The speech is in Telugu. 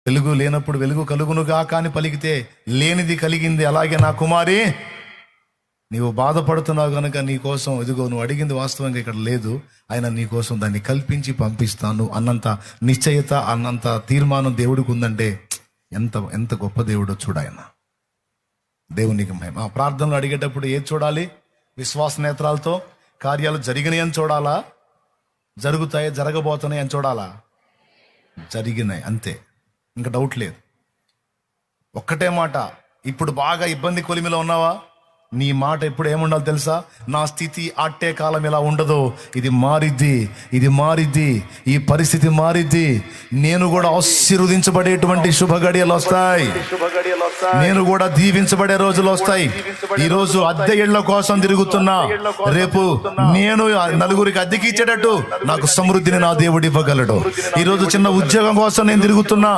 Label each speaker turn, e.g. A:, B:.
A: వెలుగు లేనప్పుడు వెలుగు కలుగునుగా కానీ పలికితే లేనిది కలిగింది. అలాగే నా కుమారి, నీవు బాధపడుతున్నావు కనుక నీ కోసం ఇదిగో నువ్వు అడిగింది వాస్తవంగా ఇక్కడ లేదు, ఆయన నీ కోసం దాన్ని కల్పించి పంపిస్తాను అన్నంత నిశ్చయత, అన్నంత తీర్మానం దేవుడికి ఉందంటే ఎంత ఎంత గొప్ప దేవుడో చూడ ఆయన. దేవునికి మహిమ. ప్రార్థనలు అడిగేటప్పుడు ఏది చూడాలి? విశ్వాస నేత్రాలతో కార్యాలు జరిగినాయి అని చూడాలా, జరుగుతాయి జరగబోతున్నాయి అని చూడాలా? జరిగినాయి అంతే, ఇంకా డౌట్ లేదు. ఒక్కటే మాట, ఇప్పుడు బాగా ఇబ్బంది కొలిమిలో ఉన్నావా? నీ మాట ఎప్పుడు ఏముండాలి తెలుసా? నా స్థితి అట్టే కాలం ఇలా ఉండదు, ఇది మారిద్ది, ఇది మారిద్ది, ఈ పరిస్థితి మారిద్ది. నేను కూడా ఆశీర్వదించబడేటువంటి శుభ గడియలు వస్తాయి, నేను కూడా దీవించబడే రోజులు వస్తాయి. ఈ రోజు అద్దె ఇళ్ల కోసం తిరుగుతున్నా, రేపు నేను నలుగురికి అద్దెకి ఇచ్చేటట్టు నాకు సమృద్ధిని నా దేవుడు ఇవ్వగలడు. ఈ రోజు చిన్న ఉద్యోగం కోసం నేను తిరుగుతున్నా,